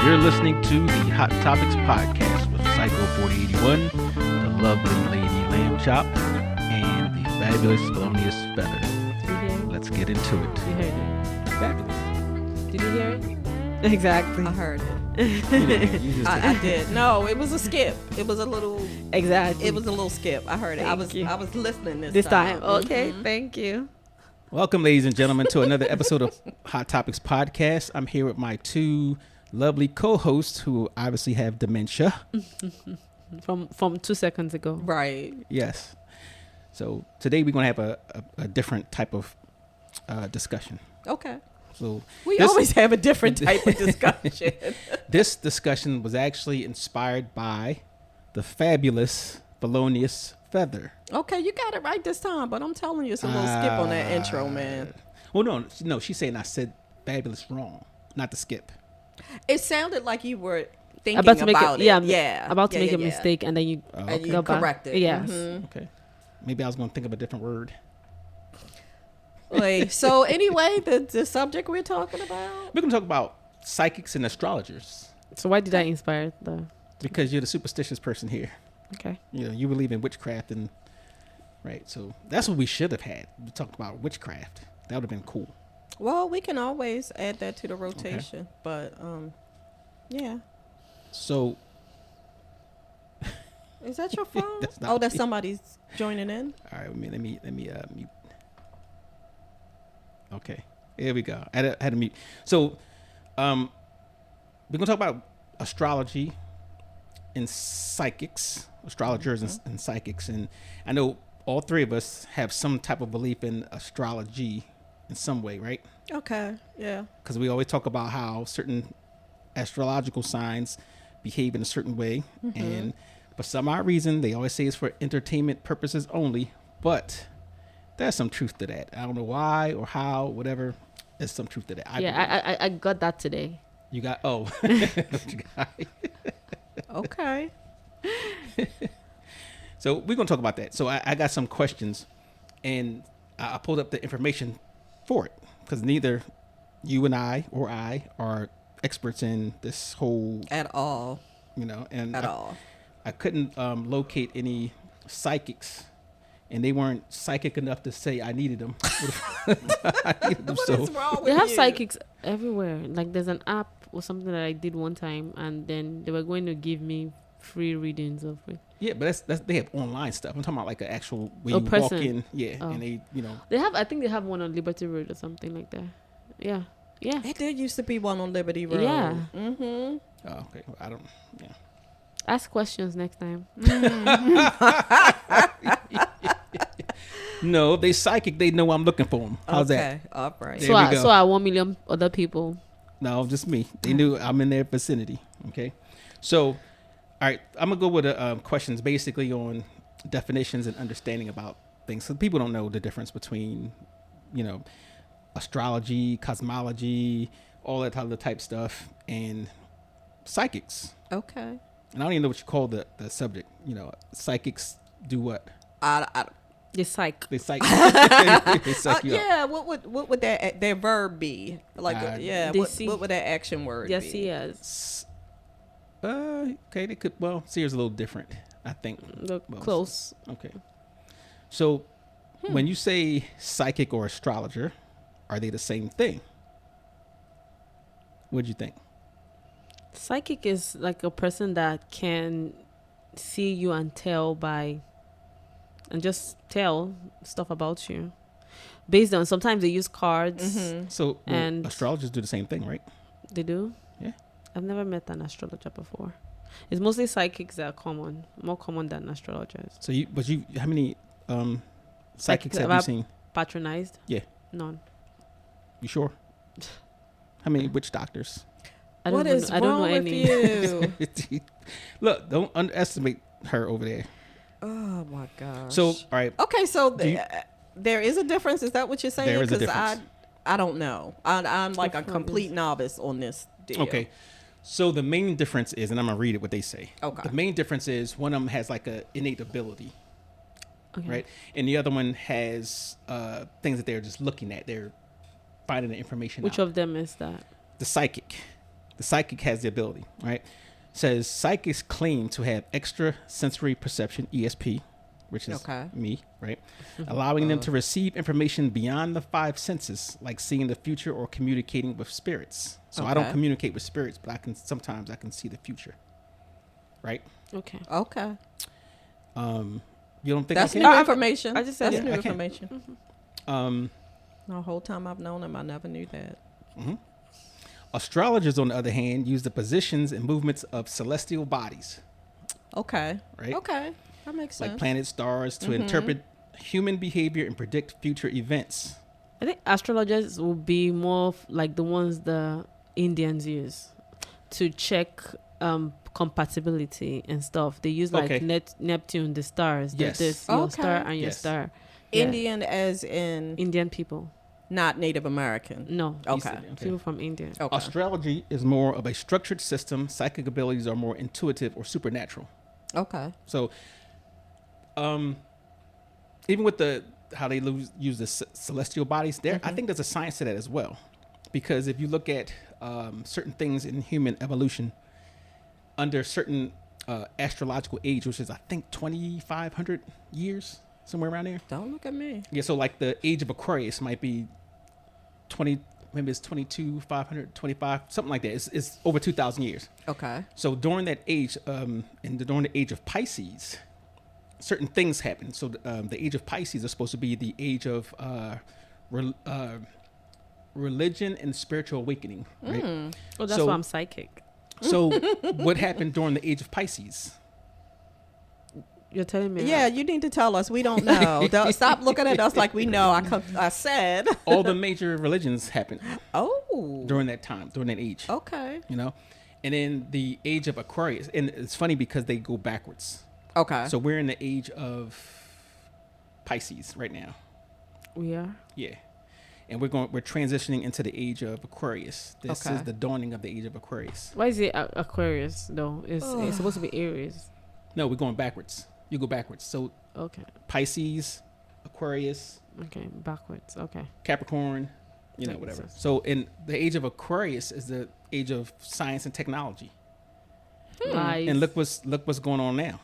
You're listening to the Hot Topics podcast with Psycho 4081, the lovely Lady Lamb Chop, and the fabulous Felonious Feather. Let's get into it. You heard it. Fabulous. Did you hear it? Exactly. I heard it. You didn't hear it. I did. No, it was a skip. It was a little. Exactly. It was a little skip. I heard it. I was listening this time. time. Okay. Thank you. Welcome, ladies and gentlemen, to another episode of Hot Topics podcast. I'm here with my two lovely co-hosts who obviously have dementia. From 2 seconds ago. Right. Yes. So today we're going to have a different type of discussion. Okay. So We always have a different type of discussion. this discussion was actually inspired by the fabulous Felonious Feather. Okay, you got it right this time, but I'm telling you, it's a little skip on that intro, man. Well, no, she's saying I said fabulous wrong, not the skip. It sounded like you were thinking About to make about it. Yeah. About to make a mistake and then you And you go back. correct it. Yes. Mhm. Okay. Maybe I was going to think of a different word. Wait, so anyway, the subject we're talking about? We're going to talk about psychics and astrologers So why did I inspire the? because you're the superstitious person here. Okay. You know, you believe in witchcraft and right. So that's what we should have had. We talked about witchcraft. That would have been cool. Well, we can always add that to the rotation, but yeah. So Is that your phone? That's not That's me. somebody's joining in. all right, let me mute. Okay, here we go. I had to mute. So, we're gonna talk about astrology and psychics, astrologers and psychics, and I know all three of us have some type of belief in astrology in some way, right? Okay. Yeah. Because we always talk about how certain astrological signs behave in a certain way, and for some odd reason they always say it's for entertainment purposes only, but there's some truth to that. I don't know why or how, whatever. There's some truth to that. I got that today. You got what you got? Okay. So we're gonna talk about that. So I got some questions, and I pulled up the information for it because neither you and I are experts in this whole, At all. and At all. I couldn't locate any psychics, and they weren't psychic enough to say I needed them. I needed them, What so is wrong with They have you? psychics everywhere. Like there's an app or something that I did one time, and then they were going to give me free readings of it. yeah, but that's they have online stuff. I'm talking about like an actual where Oh, you person. walk in, Oh. and they They have. I think they have one on Liberty Road or something like that. Yeah. Yeah. It did used to be one on Liberty Road. Yeah. Mm-hmm. Oh, okay. Well, I don't. Yeah. Ask questions next time. No, they psychic. They know I'm looking for them. How's that? Okay. All right. There So we go. so are 1 million other people. No, just me. They knew I'm in their vicinity. Okay. So, all right. I'm gonna go with questions basically on definitions and understanding about things. So people don't know the difference between, astrology, cosmology, all that other type stuff, and psychics. Okay. And I don't even know what you call the subject. Psychics do what? The psych. They psych. They psych you up. Yeah. What would their verb be? Like They What see- would that action word Yes, be? he is. Okay, they could. Well, Sears a little different, I think. Look Well, close. Okay. So, when you say psychic or astrologer, are they the same thing? What'd you think? Psychic is like a person that can see you and just tell stuff about you based on, sometimes they use cards. Mm-hmm. So, And- astrologers do the same thing, right? They do. Yeah. I've never met an astrologer before. It's mostly psychics that are more common than astrologers. So, how many psychics have you seen? Patronized? Yeah. None. You sure? How many witch doctors? I don't What even is know, I don't wrong know with any. you? Look, don't underestimate her over there. Oh my gosh. So, all right. Okay, so Do you- there is a difference. Is that what you're saying? There is a 'Cause difference. I don't know. I'm like a Difference. complete novice on this deal. Okay. So the main difference is, and I'm gonna read it what they say. Okay. The main difference is one of them has like a innate ability, Okay. right? And the other one has things that they're just looking at. They're finding the information Which out. of them is that? The psychic The psychic has the ability, right? Says psychics claim to have extra sensory perception, ESP, which is me, right? Allowing them to receive information beyond the five senses, like seeing the future or communicating with spirits. So I don't communicate with spirits, but sometimes I can see the future, right? Okay. You don't think that's I can? new information? I just said that's new I information. The whole time I've known him, I never knew that. Astrologers, on the other hand, use the positions and movements of celestial bodies. Okay. Right? Okay. That makes sense. Like planets, stars, to interpret human behavior and predict future events. I think astrologers will be more like the ones the Indians use to check compatibility and stuff. They use like Neptune, the stars. Yes. This, your star and your star. Yeah. Indian as in Indian people. Not Native American. No. Okay. People from India. Okay. Astrology is more of a structured system. Psychic abilities are more intuitive or supernatural. Okay. So, even with how they use the celestial bodies, I think there's a science to that as well, because if you look at certain things in human evolution under certain astrological age, which is I think 2,500 years, somewhere around there. Don't look at me. Yeah, so like the age of Aquarius might be 20, maybe it's 22,525, something like that. It's over 2,000 years. Okay. So during that age, during the age of Pisces, certain things happen. So the age of Pisces is supposed to be the age of religion and spiritual awakening, right? Oh, that's why I'm psychic. So what happened during the age of Pisces? You're telling me? Yeah, you need to tell us. We don't know. Stop looking at us like we know. I said. All the major religions happened. Oh. During that time, during that age. Okay. You know? And then the age of Aquarius, and it's funny because they go backwards. Okay. So we're in the age of Pisces right now. We are? Yeah. And we're transitioning into the age of Aquarius. This is the dawning of the age of Aquarius. Why is it Aquarius though? It's supposed to be Aries. No, we're going backwards. You go backwards. So Pisces, Aquarius. Okay, backwards. Okay. Capricorn, whatever. So in the age of Aquarius is the age of science and technology. Lies. And look what's going on now.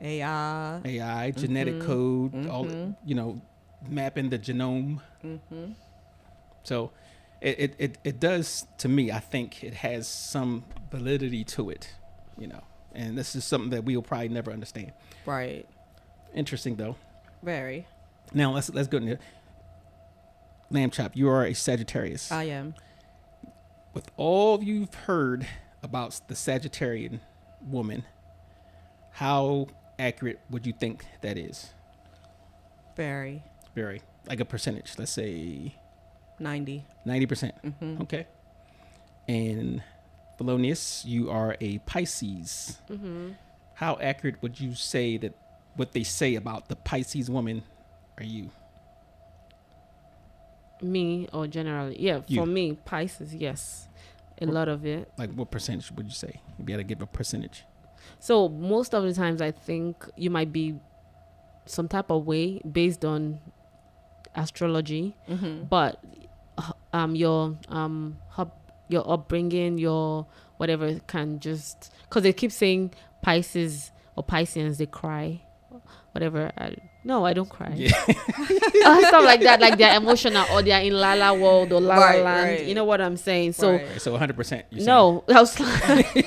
AI, genetic code, all mapping the genome. So it does, to me, I think it has some validity to it, and this is something that we'll probably never understand. Right. Interesting though. Very. Now let's go into Lamb Chop. You are a Sagittarius. I am. With all you've heard about the Sagittarian woman, how accurate would you think that is? Very. Very. Like a percentage. Let's say 90%. 90%. Okay. And Felonious, you are a Pisces. How accurate would you say that what they say about the Pisces woman are you? Me or generally? Yeah, You. for me, Pisces, yes. A lot of it. Like what percentage would you say? You'd be able to give a percentage. So most of the times I think you might be some type of way based on astrology, but your upbringing, your whatever can just, because they keep saying Pisces or Pisceans, they cry, whatever. No, I don't cry. Yeah. Stuff like that, like they're emotional or they're in La La World or La La Land. Right. You know what I'm saying? So So 100%. no, I was like,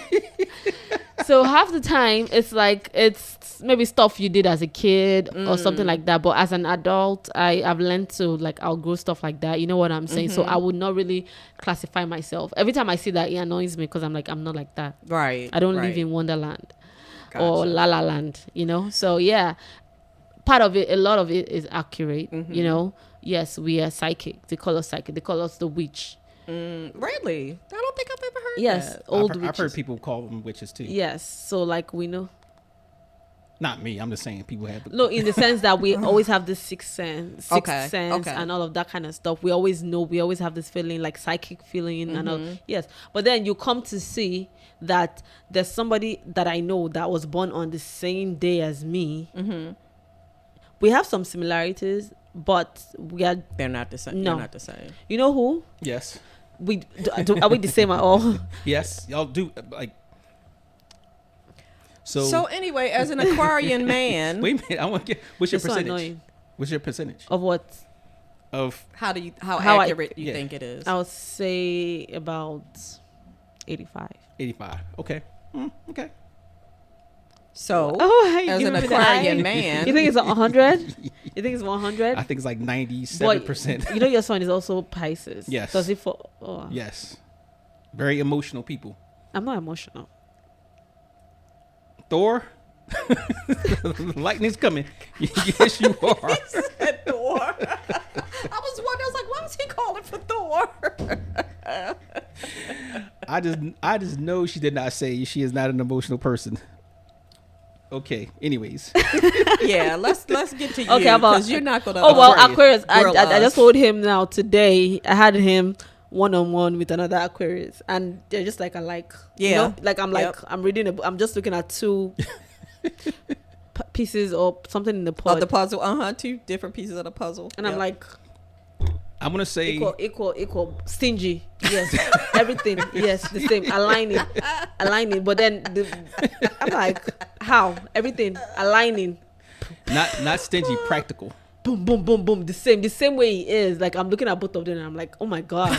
so half the time it's like it's maybe stuff you did as a kid or something like that, but as an adult I've learned to like outgrow stuff like that. You know what I'm saying? So I would not really classify myself. Every time I see that, it annoys me because I'm like, I'm not like that. Right. I don't live in Wonderland or Gotcha. La La Land, so yeah, part of it, a lot of it is accurate. Yes, we are psychic. They call us psychic. They call us the witch. Really? I don't think I've ever heard Yes, that. old I've witches. heard people call them witches too. Yes, so like we know. Not me. I'm just saying people have. No, in the sense that we always have this sixth sense, Okay. and all of that kind of stuff. We always know. We always have this feeling, like psychic feeling, and all. Yes, but then you come to see that there's somebody that I know that was born on the same day as me. We have some similarities, but we are. They're not the same. No. They're not the same. You know who? Yes. are we the same at all? Yes, y'all do like. So anyway, as an Aquarian man, Wait a minute. I want to get. What's your It's so percentage? annoying. What's your percentage Of what? of? how How I- accurate you yeah. think it is? I would say about 85. 85. Okay. Okay. So Oh, you as giving an me the eye? Aquarian man, You think it's 100? You think it's 100? I think it's like 97%. You know your son is also Pisces. Yes. Does he fall? Oh, Yes. Very emotional people. I'm not emotional. Thor. Lightning's coming. Yes, you are. said Thor. I was wondering. I was like, why is he calling for Thor? I just know she did not say she is not an emotional person. Okay. Anyways. Yeah, let's get to you. Okay, how about- because you're not gonna. Oh, well, Aquarius. Aquarius. I Girl just us. told him now today. I had him one-on-one with another Aquarius. And they're just like, Yeah. You know, like, I'm like, Yep. I'm reading a book. I'm just looking at two pieces or something in the pod. of the puzzle. 2 different pieces of the puzzle. and I'm Yep. like, I'm gonna say equal, stingy. Yes, everything. Yes, the same. Aligning. But then I'm like, how? Everything aligning. not stingy, practical. Boom, boom, boom, boom. The same way he is. Like, I'm looking at both of them and I'm like, oh my god,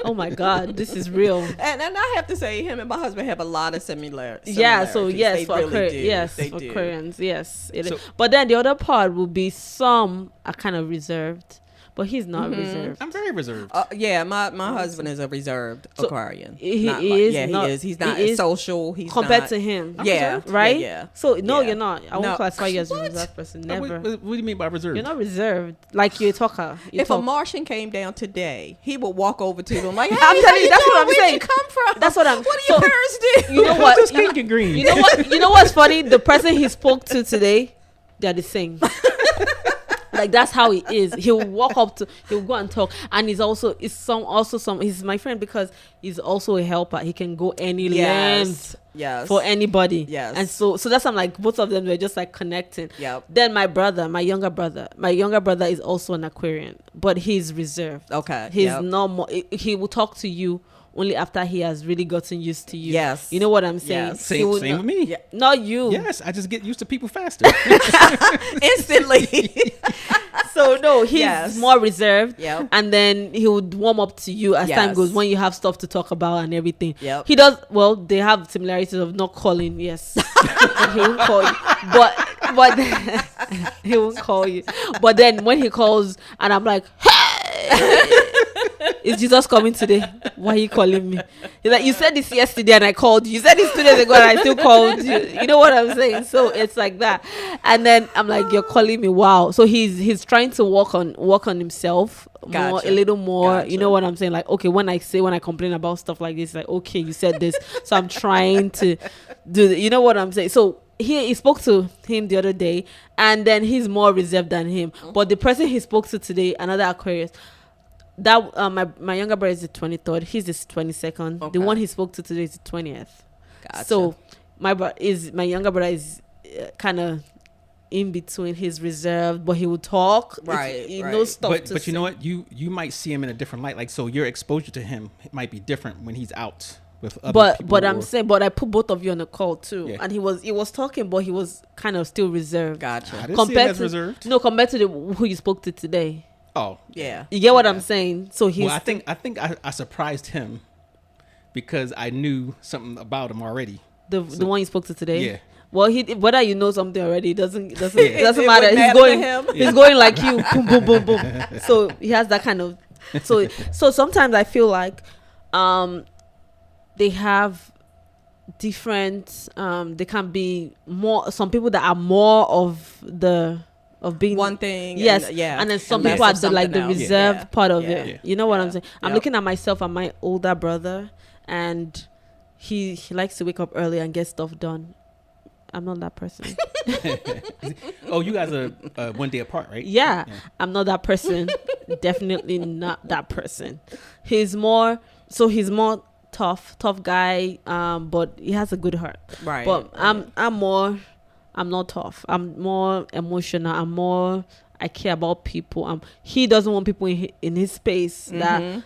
oh my god, this is real. And I have to say, him and my husband have a lot of similarities. Yeah, so yes, They for really Aquarius, do. yes, They for do. Aquarians, yes. It is. So- But then the other part will be some are kind of reserved, but he's not reserved. I'm very reserved. Yeah, my husband is a reserved So, Aquarian. he Not is Yeah, not- he is. He's not he is social. He's Compared not, to him, Yeah, reserved. right? Yeah. So no, Yeah. you're not. I won't No. classify you as a What? reserved person. What, Never. what do you mean by reserved? You're not reserved. Like you're a talker. You If a talk. Martian came down today, he would walk over to them like, "Hey, I'm telling how you, that's doing? what I'm Where'd saying. you come from? That's what I'm. What do so, your parents do?" You know what? Just pink and green. You know what? You know what's funny? The person he spoke to today, they're the same. Like that's how he is. He'll walk up to. He'll go and talk, and he's He's my friend because he's also a helper. He can go any length Yes. for anybody. Yes. And so that's I'm like both of them were just like connecting. Yep. Then my younger brother is also an Aquarian, but he's reserved. Okay. He's Yep. not more. He will talk to you only after he has really gotten used to you. Yes. You know what I'm saying? Yes. He Same will with not- me. Yeah. Not you. Yes, I just get used to people faster. Instantly. So no, he's Yes. more reserved. Yep. And then he would warm up to you as time Yes. goes when you have stuff to talk about and everything. Yep. He does well. They have similarities of not calling. Yes, he won't call you, but he won't call you. But then when he calls, and I'm like, hey, is Jesus coming today? Why are you calling me? He's like, you said this yesterday and I called you. You said this 2 days ago and I still called you. You know what I'm saying? So it's like that. And then I'm like, you're calling me. Wow. So he's trying to work on himself more, Gotcha. a little more. You Gotcha. know what I'm saying? Like, okay, when I complain about stuff like this, like, okay, you said this. So I'm trying to do you know what I'm saying? So he spoke to him the other day and then he's more reserved than him. But the person he spoke to today, another Aquarius, that my younger brother is the 23rd, he's the 22nd. Okay. The one he spoke to today is the 20th. Gotcha. So my younger brother is kind of in between. He's reserved, but he will talk. Right, He right. knows stuff. but you know what? You might see him in a different light. Like, so your exposure to him might be different when he's out with other people. But I'm or- saying, but I put both of you on a call too, Yeah. and he was talking, but he was kind of still reserved. I Gotcha. didn't see him as to reserved. compared to who you spoke to today. Oh, Yeah. You get what I'm saying? So he's well, I think I surprised him because I knew something about him already. the one you spoke to today. Yeah. Well, whether you know something already, it doesn't It matter. wouldn't He's matter going. to him. He's going like you. Boom, boom, boom, boom. So he has that kind of. So sometimes I feel like, they have different. They can be more. Some people that are more of being One thing. Yes, And, yeah. and then some less people are of the something else. reserved Yeah. part of Yeah. it. Yeah. You know what I'm Yeah. saying? I'm Yep. looking at myself and my older brother, and he likes to wake up early and get stuff done. I'm not that person. Oh, you guys are 1 day apart, right? Yeah, I'm not that person. Definitely not that person. He's more tough guy. But he has a good heart. Right. But I'm not tough. I'm more emotional. I care about people. He doesn't want people in his space that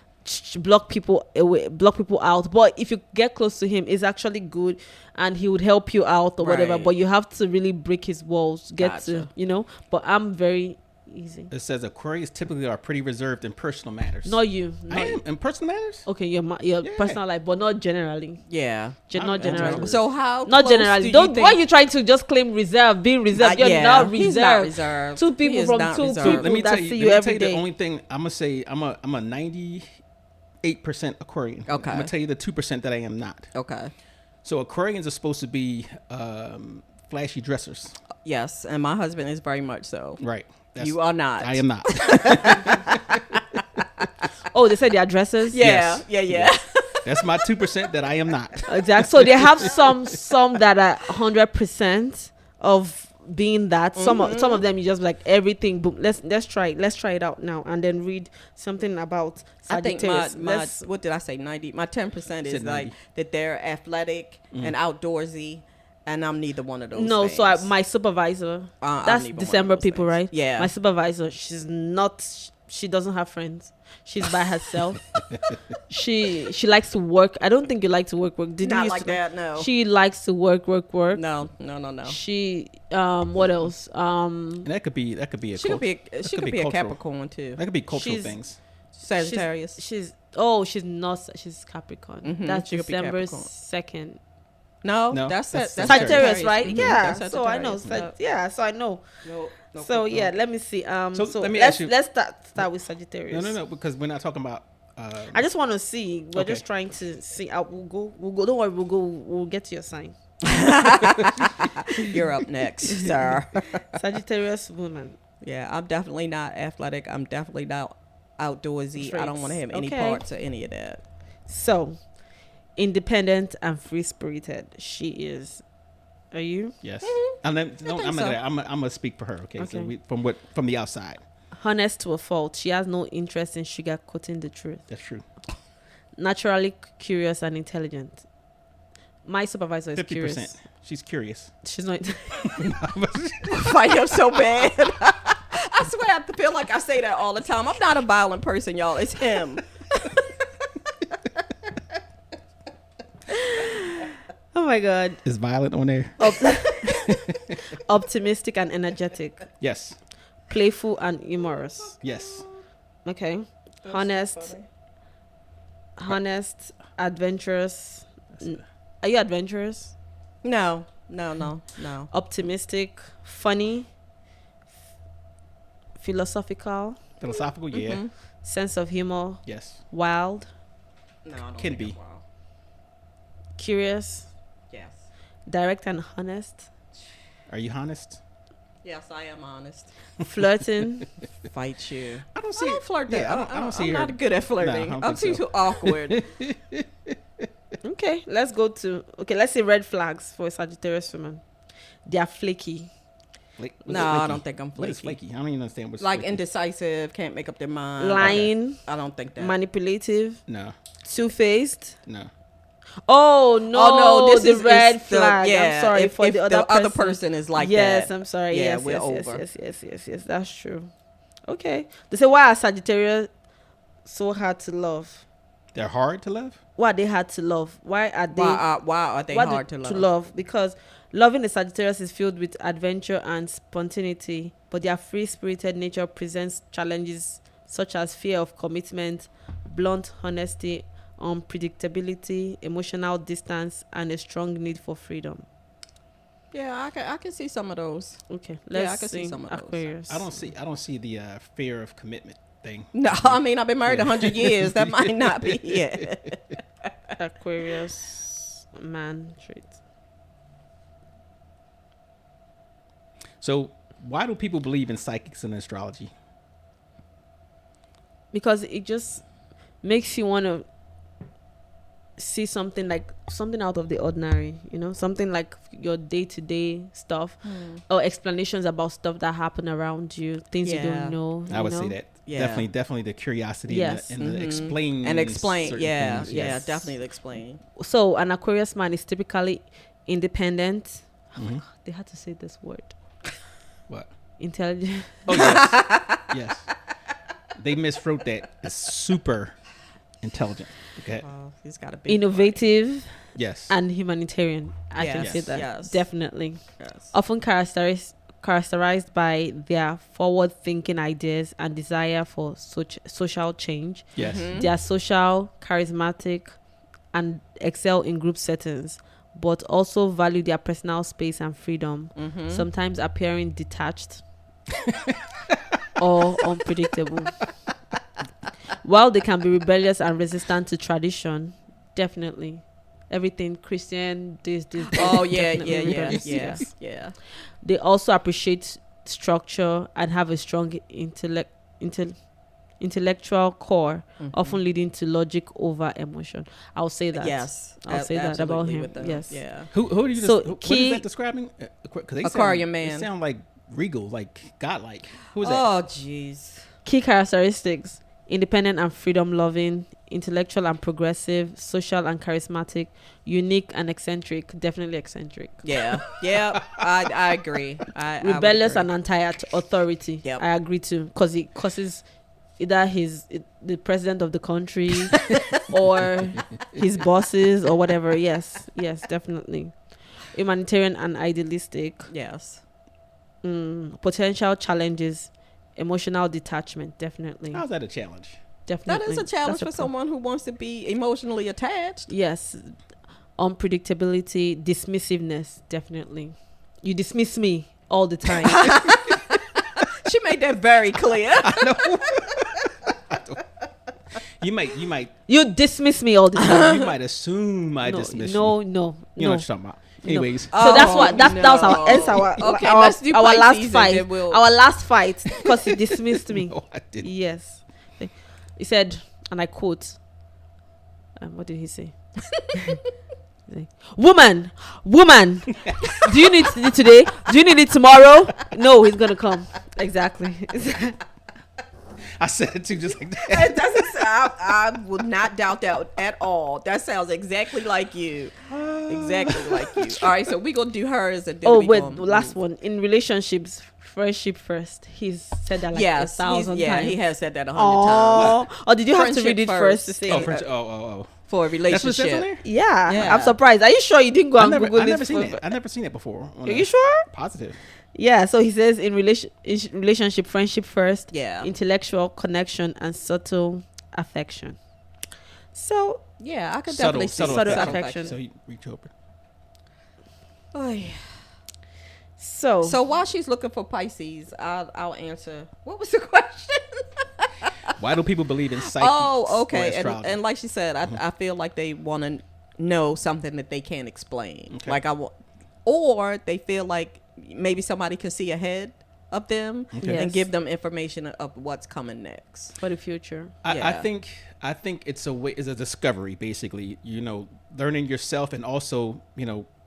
block people away, block people out. But if you get close to him, it's actually good, and he would help you out or whatever. Right. But you have to really break his walls, get to Gotcha. you know. But I'm very easy. It says Aquarius typically are pretty reserved in personal matters. Not you. I Not am you. in personal matters. Okay, your Yeah. personal life, but not generally. Yeah. Not generally. So how? Not close generally. do you Don't. think- Why are you trying to just claim reserve? Being reserved. You're yeah, not he's not reserved. reserved. Two He people is from not two reserved. people Let me that tell you. see Let you me tell every you the day. only thing I'm gonna say. I'm a 98% Aquarian. Okay. I'm gonna tell you the 2% that I am not. Okay. So Aquarians are supposed to be flashy dressers, Yes, and my husband is very much so. right? You are not. I am not. Oh, they said they are dressers. Yeah. Yes. Yeah. That's my 2% that I am not. Exactly. So they have some that are 100% of being that. Some of them you just like everything. Boom. Let's try it out now, and then read something about I think Sagittarius. my what did I say? 90. My 10% is Said 90. like that they're athletic and outdoorsy, and I'm neither one of those. No, things. so my supervisor. I'm That's neither one of December those people, things. right? Yeah. My supervisor. She's not. She doesn't have friends. She's by herself. she likes to work. I don't think you like to work. Did you Not used like to? that. No. She likes to work. No. She what else? And that could be a She could be. She could be a cultural. Capricorn too. That could be cultural She's- things. Sagittarius. She's not. She's Capricorn. Mhm, That's she could be December Capricorn. 2nd. No, No, that's that's Sagittarius, right? Mhm, Yeah. that's So I know. Sagittarius. Yeah. So I know. No. So yeah, let me see. So let me let's ask you- let's start with Sagittarius. No, because we're not talking about. I just want to see. We're Okay. just trying to see. We'll go. Don't worry. We'll get to your sign. You're up next, sir. Sagittarius woman. Yeah, I'm definitely not athletic. I'm definitely not outdoorsy. I don't want to have any Okay. parts of any of that. So, independent and free spirited. She is. Are you? Yes. Mm-hmm. And then, no, think I'm so. gonna speak for her. Okay. So Okay. from the outside, Honest to a fault. She has no interest in sugarcoating the truth. that's true. Naturally curious and intelligent. My supervisor is 50%. curious. She's curious. She's not. Fight him so bad. I swear I feel like I say that all the time. I'm not a violent person, y'all. It's him. Oh my God. Is Violet on there? Optimistic and energetic. Yes. Playful and humorous. Yes. Okay. Honest, adventurous. Are you adventurous? No. Optimistic, funny, philosophical, Philosophical. Yeah. Mm-hmm. sense of humor, Yes. wild, No, I don't Can think be. I'm wild. curious, Yes. direct and honest, Are you honest? Yes, I am honest. flirting, Fight you. I don't I see. don't flirt that. Yeah, I don't see I'm her. not good at flirting. I don't I'm think too awkward. Okay, let's say red flags for a Sagittarius woman. They are flaky. What's No, I flaky? don't think I'm What is flaky. flaky? I don't even understand what's Like flaky. indecisive, can't make up their mind. Lying, I don't think that. manipulative, No. two-faced. No. Oh no! Oh no, this the is red it's the- flag. yeah, I'm sorry if, for if the other person. is like yes, that. I'm sorry. Yeah, yes, we're yes, over. yes. That's true. Okay. They say, why are Sagittarius so hard to love? They're hard to love. Why are they hard to love? Why are they? Why are they why hard do- to love? Because loving a Sagittarius is filled with adventure and spontaneity, but their free-spirited nature presents challenges such as fear of commitment, blunt honesty, unpredictability, emotional distance, and a strong need for freedom. Yeah, I can see some of those. Okay, Yeah, I let's can see see some of those. Aquarius. I don't see the fear of commitment thing. No, I mean I've been married Yeah. 100 years. That might not be it. Aquarius man trait. So why do people believe in psychics and astrology? Because it just makes you want to see something out of the ordinary, something like your day-to-day stuff or explanations about stuff that happen around you, things you Yeah. don't know. I would you say know? that. Yeah. Definitely the curiosity Yes. and the Mhm. explain And explain. certain Yeah, things. yeah, Yes. definitely explain. So an Aquarius man is typically independent. Oh my Mhm. God, they had to say this word. What? Intelligent. Oh yes, yes. They miswrote that. It's super intelligent. Okay. He's got to be Innovative Yes. and humanitarian. I can Yes, say that. yes. Definitely. Yes. Often characterized by their forward-thinking ideas and desire for social change. Yes. They are social, charismatic, and excel in group settings, but also value their personal space and freedom, sometimes appearing detached or unpredictable. While they can be rebellious and resistant to tradition, definitely. Everything Christian, this. Oh, yeah, definitely yeah, rebellious, yeah, yeah. They also appreciate structure and have a strong intellectual core, often leading to logic over emotion. I'll say that. Yes. I'll say that about absolutely him. with them. Yes. Yeah. Who do you So, what key- is that describing? Because Aquarium man. They sound like regal, like godlike. Who is that? Oh, jeez. Key characteristics: independent and freedom-loving, intellectual and progressive, social and charismatic, unique and eccentric. Definitely eccentric. Yeah. Yeah. I agree. I would Rebellious agree. and anti-authority. Yep. I agree too, because it causes either the president of the country or his bosses or whatever. Yes, definitely. Humanitarian and idealistic. Yes. Potential challenges, emotional detachment. Definitely. How's that a challenge? That Definitely. is a challenge That's for someone who wants to be emotionally attached. Yes. Unpredictability, dismissiveness. Definitely. You dismiss me all the time. She made that very clear. You might You dismiss me all the time. you might assume I dismiss no. you. You know what you're talking about. Anyways, So that's what that was no. our our, Let's do our last Pisces and fight. then we'll- Our last fight, because he dismissed me. no, I didn't. Yes, he said, and I quote. What did he say? Woman, do you need it today? Do you need it tomorrow? No, he's gonna come. Exactly. I said it too, just like that. It doesn't. I would not doubt that at all. That sounds exactly like you. Exactly like you. All right, so we gonna do hers and then Oh we wait, gonna the last one. In relationships, friendship first. He's said that like yes, 1,000 yeah, times. he has said that 100 times. Oh, or did you have to read Friendship it first to first. say? Oh, it? oh. For a That's what it says on relationship. there? Yeah, Yeah. I'm surprised. Are you sure you didn't go and Google I've never it? seen it. I've never seen it before. Are you sure? Positive. Yeah, so he says in relationship, friendship first, Yeah. intellectual connection and subtle affection. So Yeah, I could Subtle definitely see subtle affection. affection. So you reach over. Oh, yeah. so So while she's looking for Pisces, I'll answer. What was the question? Why do people believe in psychics? Oh, or okay. astrology? And like she said, I feel like they want to know something that they can't explain. Okay. Like or they feel like maybe somebody can see ahead of them Okay. and Yes. give them information of what's coming next. for the future. I Yeah. think it's a discovery, basically. Learning yourself, and also,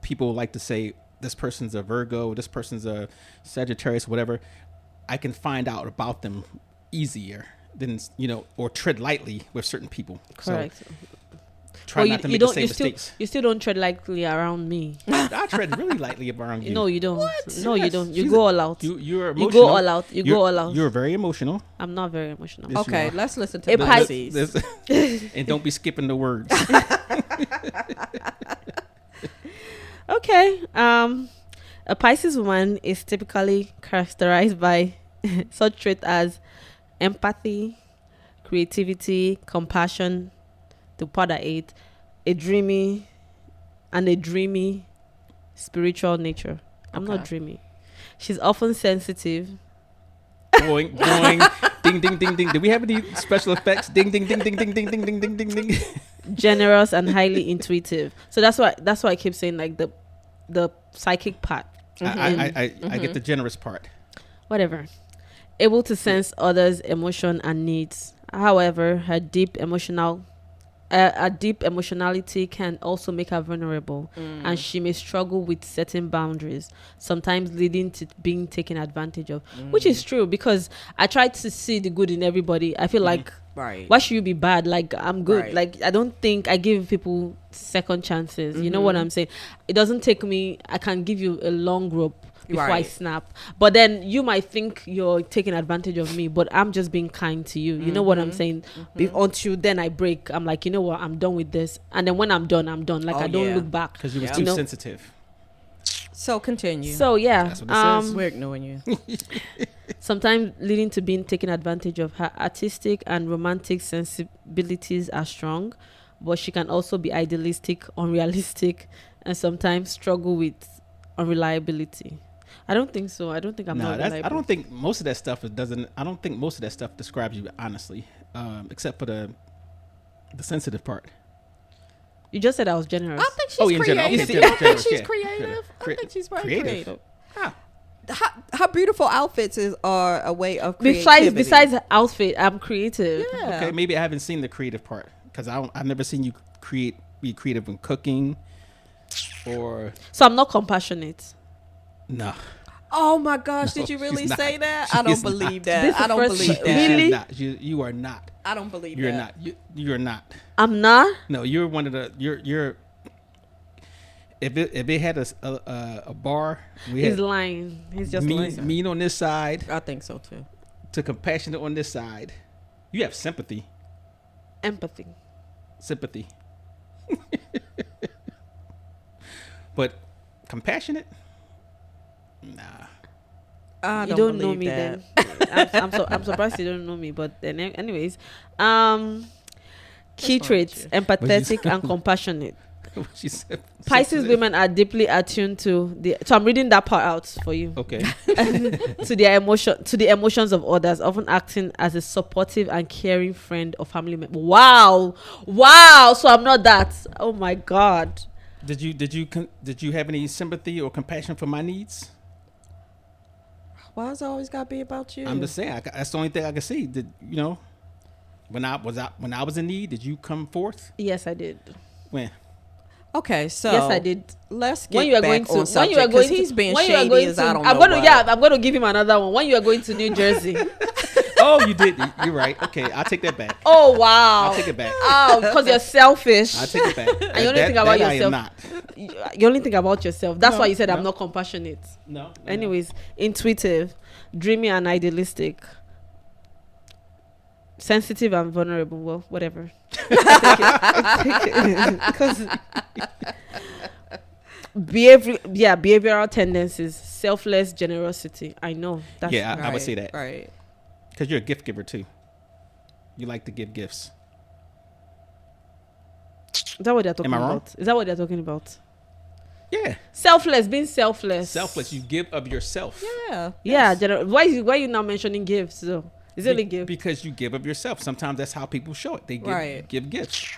people like to say this person's a Virgo, this person's a Sagittarius, whatever. I can find out about them easier than or tread lightly with certain people. Correct. So try not to make the same mistakes. You still don't tread lightly around me. I tread really lightly around you. No, you don't. No, you Yes. don't. You She's go all out. You're You emotional. go all out. You go all out. You're very emotional. I'm not very emotional. Yes, you Okay, are. let's listen to If I- Pisces. And don't be skipping the words. Okay. A Pisces woman is typically characterized by such traits as empathy, creativity, compassion, the part I ate, a dreamy spiritual nature. I'm not Okay. dreamy. She's often sensitive. Boing, boing, ding, ding, ding, ding. Do we have any special effects? Ding, ding, ding, ding, ding, ding, ding, ding, ding, ding, ding. Generous and highly intuitive. So that's why I keep saying like the psychic part. I get the generous part. Whatever. Able to sense others' emotion and needs. However, her deep emotionality can also make her vulnerable, and she may struggle with setting boundaries, sometimes leading to being taken advantage of, which is true, because I try to see the good in everybody. I feel like Right. Why should you be bad? Like, I'm good. Right. Like, I don't think I give people second chances. You know what I'm saying? It doesn't take me, I can give you a long rope before I Right. snap. But then you might think you're taking advantage of me, but I'm just being kind to you. You know what I'm saying? Until then I break. I'm like, you know what? I'm done with this. And then when I'm done, I'm done. Like, Oh, I don't yeah. look back. Because you was Yeah. too You know? sensitive. So continue. So, yeah. That's what it says. we're ignoring you. Sometimes leading to being taken advantage of. Her artistic and romantic sensibilities are strong, but she can also be idealistic, unrealistic, and sometimes struggle with unreliability. I don't think so. I don't think I'm No, not that's. reliable. I don't think most of that stuff doesn't. I don't think most of that stuff describes you honestly, except for the sensitive part. You just said I was generous. I think she's Oh, in general. creative. Okay, You don't general, think she's yeah. creative? I think she's very creative. Ah, Her beautiful outfits are a way of creativity. Besides outfit, I'm creative. Yeah. okay. Maybe I haven't seen the creative part because I've never seen you be creative in cooking, or So I'm not compassionate. no. Oh my gosh, No, did you really she's not. say that? She I don't is believe not. This that. I is don't first- believe that. Really? She's not. You are not. I don't believe You're that. not. You're not. I'm not. No, you're one of the. You're. If it had a bar, we He's had lying. He's just lying. mean on this side I think so too. to compassionate on this side. You have sympathy. Empathy. Sympathy. But compassionate? Nah. I You don't don't know believe me that. then. I'm surprised you don't know me. But then, anyways, key wrong with traits: you? empathetic and compassionate. She said Pisces women are deeply attuned to the. So I'm reading that part out for you. Okay. To the emotions of others, often acting as a supportive and caring friend or family member. Wow. So I'm not that. Oh my God. Did you have any sympathy or compassion for my needs? Why is it always got to be about you? I'm just saying. That's the only thing I can see. Did you know? When I was in need, did you come forth? Yes, I did. When? Okay, so Yes, I did. let's get When you are back going to, on when subject, you are going 'cause he's to, being when you are shady going as to, I don't I'm know going to, what. yeah, I'm going to give him another one. When you are going to New Jersey. Oh, you did. You're right. Okay, I'll take that back. Oh wow. I'll take it back. Oh, because you're selfish. I'll take it back. And you only think about I am yourself. not. You only think about yourself. That's No, why you said I'm no. not compassionate. No. Anyways, intuitive, dreamy and idealistic, sensitive and vulnerable. Well, whatever. Because behavioral tendencies, selfless generosity. I know. That's Yeah, I would say that. Right. Because you're a gift giver too. You like to give gifts. Is that what they're talking Am I wrong? about? Is that what they're talking about? Yeah. Selfless, being selfless. Selfless. You give of yourself. Yeah. Yeah. Why are you now mentioning gifts though? Is it a gift? Because you give of yourself. Sometimes that's how people show it. They give gifts.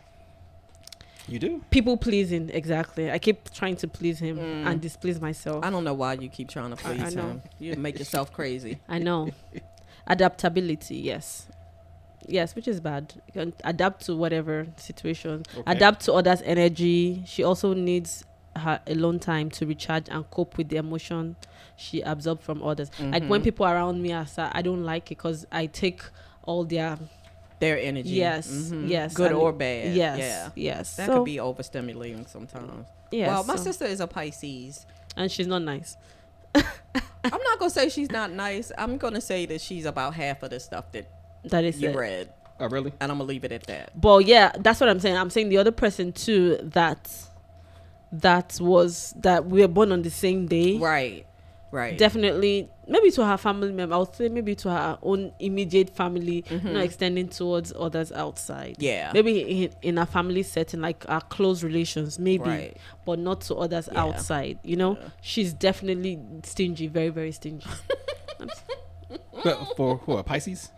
You do. People pleasing, exactly. I keep trying to please him and displease myself. I don't know why you keep trying to please know. him. You make yourself crazy. I know. Adaptability, yes, which is bad. You can adapt to whatever situation. Okay. Adapt to others' energy. She also needs her alone time to recharge and cope with the emotion she absorbs from others. Like when people around me are sad, I don't like it because I take all their Their energy. yes, Good and or bad. yes, Yeah. yes. That So, could be overstimulating sometimes. yes, Well, my so- sister is a Pisces. and she's not nice. I'm not gonna say she's not nice. I'm gonna say that she's about half of the stuff that That is you it. read, Oh, really? and I'm gonna leave it at that. But yeah, that's what I'm saying. I'm saying the other person too that we were born on the same day. Right. Right. Definitely, maybe to her family member. I would say maybe to her own immediate family, not extending towards others outside. Yeah. Maybe in a family setting, like our close relations, maybe, Right. but not to others Yeah. outside. You know, Yeah. she's definitely stingy, very, very stingy. But for who? Pisces?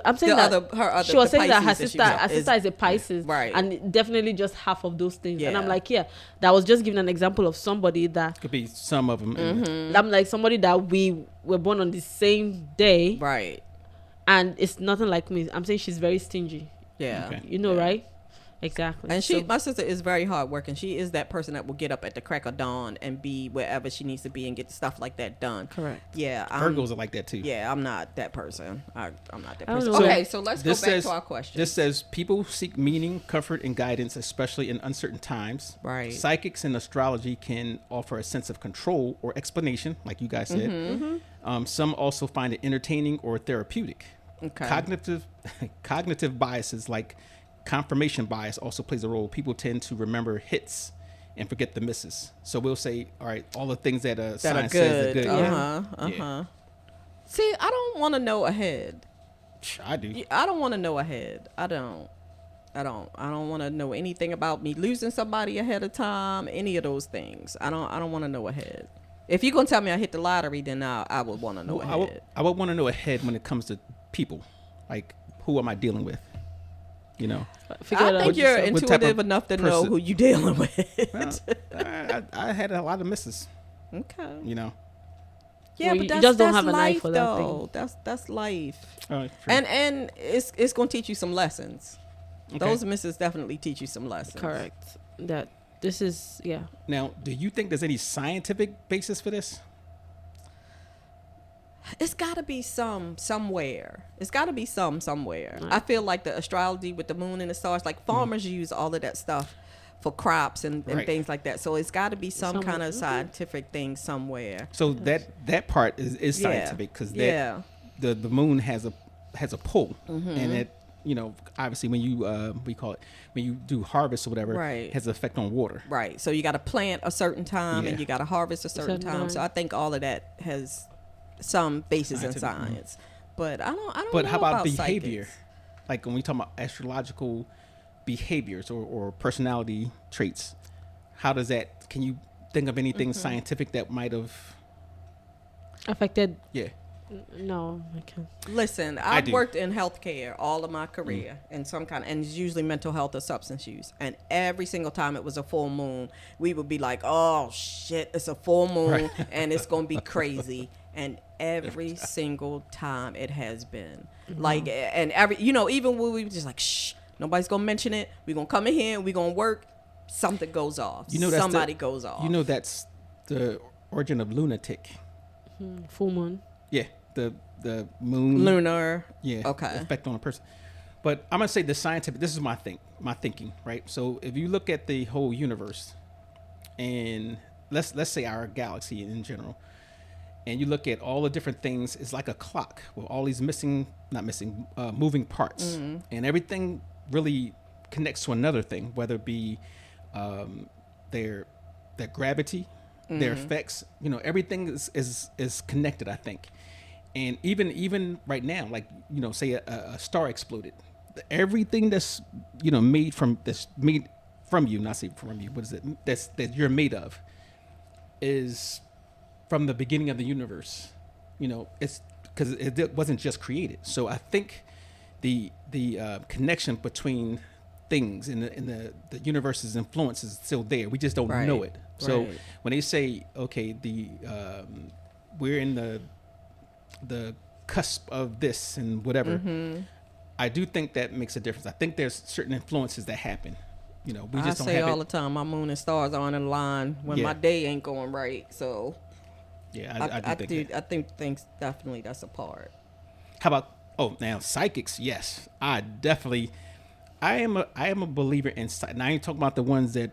I'm saying that her other. she was the saying that her Pisces sister is a Pisces, Right. and definitely just half of those things. And I'm Yeah. like, yeah, that was just giving an example of somebody that Could be some of them. I'm like somebody that we were born on the same day, Right. and it's nothing like me. I'm saying she's very stingy. Yeah. Okay. You know, Yeah. right? Exactly. And So- my sister is very hardworking. She is that person that will get up at the crack of dawn and be wherever she needs to be and get stuff like that done. Correct. Yeah, Virgos are like that too. Yeah, I'm not that person. I'm not that I don't person. know. Okay, so let's go This back says- to our question. This says people seek meaning, comfort, and guidance, especially in uncertain times. Right. Psychics and astrology can offer a sense of control or explanation, like you guys said. Some also find it entertaining or therapeutic. Okay. Cognitive biases like confirmation bias also plays a role. People tend to remember hits and forget the misses. So we'll say, all right, all the things that that are science says are good. good. Uh-huh. See, I don't want to know ahead. I do. I don't want to know ahead. I don't want to know anything about me losing somebody ahead of time, any of those things. I don't want to know ahead. If you're going to tell me I hit the lottery, then I would want to know Well, ahead. I would want to know ahead when it comes to people. Like, who am I dealing with? You know? Figure it I out. think you're what type intuitive of enough to know person- who you're dealing with. Well, I had a lot of misses, Okay. you know? Yeah, Well, but you that's, just don't that's have an eye life, for that though. That's life. True. And it's going to teach you some lessons. Okay. Those misses definitely teach you some lessons. Correct. That this is Now, do you think there's any scientific basis for this? It's got to be somewhere. It's got to be somewhere. Right. I feel like the astrology with the moon and the stars, like farmers use all of that stuff for crops and Right. things like that. So it's got to be some Somewhere. kind of scientific thing somewhere. So that part is Yeah. scientific because Yeah. the moon has a pull, Mm-hmm. and it, you know, obviously when you we call it when you do harvest or whatever, Right. it has an effect on water. Right. So you got to plant a certain time and Yeah. you got to harvest a certain time. So I think all of that has some basis in Scientific, science. But I don't But know how about behavior? psychics. Like when we talk about astrological behaviors or personality traits, how does that? Can you think of anything Mm-hmm. scientific that might have? affected. Yeah. No, I can't. Listen, I I've do. worked in healthcare all of my career in some kind, and it's usually mental health or substance use. And every single time it was a full moon, we would be like, "Oh shit, it's a full moon, and it's gonna be crazy." And every single time it has been like, and even when we were just like, "Shh, nobody's gonna mention it. We're gonna come in here, we're gonna work." Something goes off. You know that's somebody goes off. You know that's the origin of lunatic. Full moon. Yeah, the moon. lunar. Yeah. Okay. Effect on a person. But I'm gonna say the scientific. This is my thinking, right? So if you look at the whole universe, and let's say our galaxy in general, and you look at all the different things, it's like a clock with all these moving parts, and everything really connects to another thing, whether it be their gravity, their effects. You know, everything is connected, I think. And even right now, like, you know, say a star exploded, everything that's, you know, made from you, not say from you, what is it that you're made of, is from the beginning of the universe. You know, it's because it wasn't just created. So I think the connection between things in the universe's influence is still there. We just don't Right. know it. So Right. when they say, okay, we're in the cusp of this and whatever, I do think that makes a difference. I think there's certain influences that happen. You know, we I just don't say have all it. the time, my moon and stars aren't in line when Yeah. my day ain't going right. So Yeah, I do think do. that. I think things definitely that's a part. How about now psychics? Yes, I am a believer in now. I ain't talking about the ones that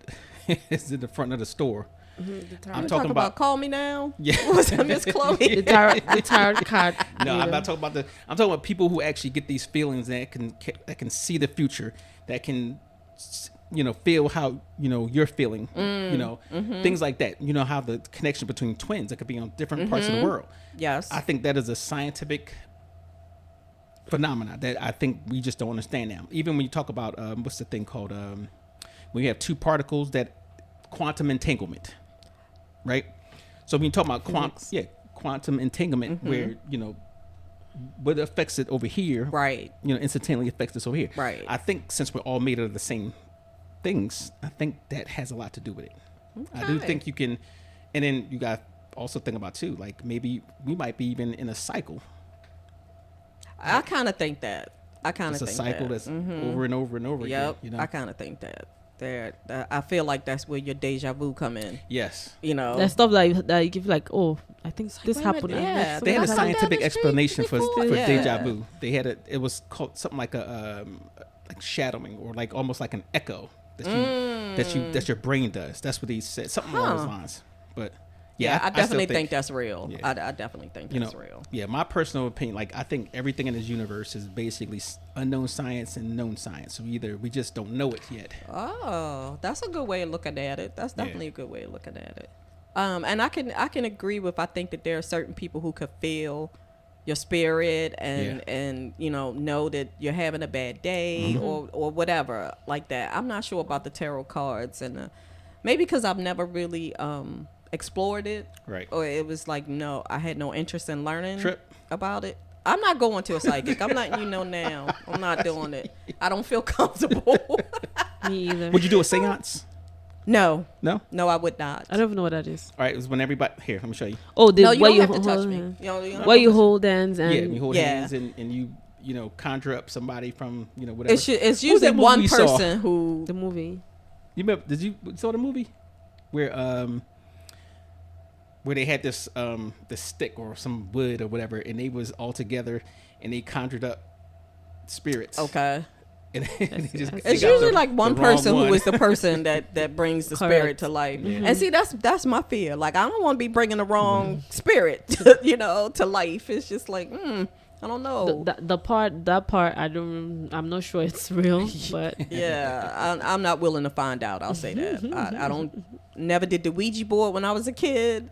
is in the front of the store. I'm You talking talking about Call Me Now. Yeah. What was that, Miss Chloe? The tarot card. no, I'm reader. not talking about I'm talking about people who actually get these feelings that can see the future, that can, you know, feel how, you know, you're feeling, you know, things like that. You know, how the connection between twins that could be on different parts of the world. Yes. I think that is a scientific phenomena that I think we just don't understand now. Even when you talk about what's the thing called when you have two particles, that quantum entanglement, right? So when you talk about quantum entanglement, where, you know, what affects it over here, Right. you know, instantaneously affects us over here. Right. I think since we're all made of the same things, I think that has a lot to do with it. I do Okay. think you can, and then you got also think about too, like maybe we might be even in a cycle. I kind of think that. I kind of it's a think cycle that. that's over and over and over Yep. again. You know? I kind of think that. I feel like that's where your deja vu come in. Yes. You know, There's stuff that you give like, oh, I think this wait a happened. minute, and yeah, next They had a I've done that in scientific the street explanation for before. Yeah. deja vu. They had it was called something like a like shadowing, or like almost like an echo that your brain does. That's what he said, something along those lines. But yeah, I still definitely think that's real. Yeah. I definitely think that's real. Yeah, my personal opinion, like I think everything in this universe is basically unknown science and known science. So either we just don't know it yet. Oh, that's a good way of looking at it. That's definitely a good way of looking at it. And I can agree with. I think that there are certain people who could feel your spirit and know that you're having a bad day or whatever like that. I'm not sure about the tarot cards, and maybe because I've never really explored it, Right. or it was like I had no interest in learning Trip. about it. I'm not going to a psychic. I'm letting you know now. I'm not doing it. I don't feel comfortable. Me either. Would you do a seance? No, No. I would not. I don't even know what that is. All right. It was when everybody here. Let me show you. Oh, No, you where don't have to hold touch me. hands. You don't Where you have to- hold hands and Yeah, you hold Yeah. hands and you conjure up somebody from whatever. It's Who's usually that movie one we saw? person who. the movie. You remember? Did you saw the movie where they had this stick or some wood or whatever, and they was all together and they conjured up spirits. Okay. And they just, It's they It's got usually the- like one the wrong person one. who is the person that brings the spirit Correct. to life. Yeah. And see, that's my fear. Like, I don't want to be bringing the wrong spirit, to life. It's just like, I don't know. That part I'm not sure it's real, but Yeah, I'm not willing to find out. I'll say that. I don't. Never did the Ouija board when I was a kid.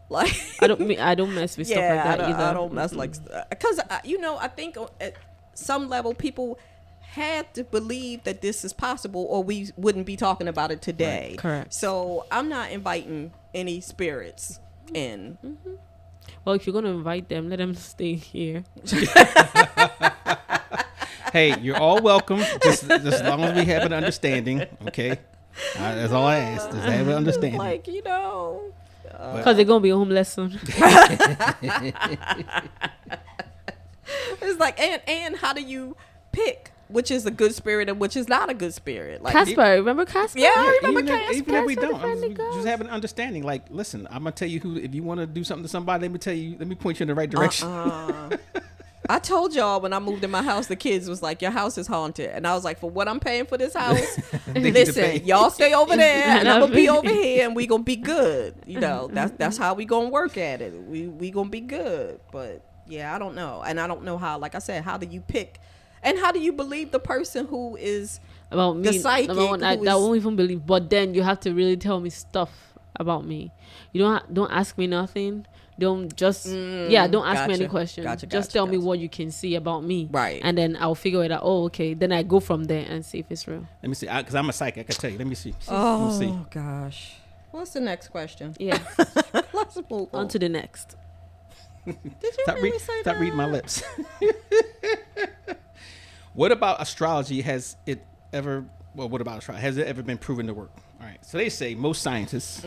Like, I don't mess with stuff like that either. I don't mess like, because I think at some level people had to believe that this is possible, or we wouldn't be talking about it today. Right. Correct. So I'm not inviting any spirits in. Well, if you're gonna invite them, let them stay here. Hey, you're all welcome. Just as long as we have an understanding, okay? That's all I ask. Just have an understanding. Like, Because they're gonna be homeless soon. it's like, and how do you pick which is a good spirit and which is not a good spirit? Like, Casper, remember Casper? Yeah, I remember even Casper. even if we Casper the don't, Friendly just Ghost. have an understanding. Like, listen, I'm gonna tell you who. If you want to do something to somebody, let me point you in the right direction. I told y'all when I moved in my house, the kids was like, your house is haunted. And I was like, for what I'm paying for this house, need to pay. listen, y'all stay over there and I'm going to be over here and we going to be good. That's how we going to work at it. We going to be good. But yeah, I don't know. And I don't know how, like I said, how do you pick? And how do you believe the person who is About me, the psychic? number one, I who is- won't even believe. But then you have to really tell me stuff about me. You don't ask me nothing. Don't just don't ask me any gotcha, questions. gotcha, Just gotcha, tell me gotcha. what you can see about me. Right. And then I'll figure it out. Oh, okay. Then I go from there and see if it's real. Let me see, because I'm a psychic. I can tell you. Let me see. Oh, Let me see. gosh. What's the next question? Yeah. Let's move on. On to the next. Did you Stop, really say stop that? reading my lips. What about astrology? Has it ever been proven to work? All right. So they say most scientists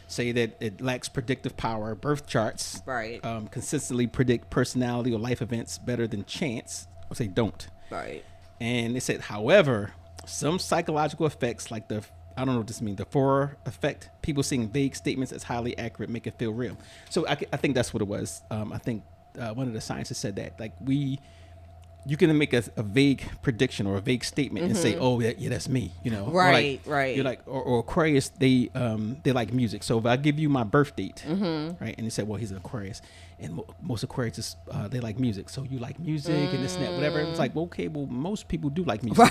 say that it lacks predictive power. Birth charts Right. consistently predict personality or life events better than chance. Or say don't. Right. And they said, however, some psychological effects like I don't know what this means, the Forer effect, people seeing vague statements as highly accurate make it feel real. So I think that's what it was. I think one of the scientists said that, like, you can make a vague prediction or a vague statement and say, oh yeah, that's me, Or Right, like, right. You're like, or Aquarius, they like music. So if I give you my birth date, right, and they said, well, he's an Aquarius, and most Aquarius they like music. So you like music and this and that, whatever. It's like, well, okay, well, most people do like music.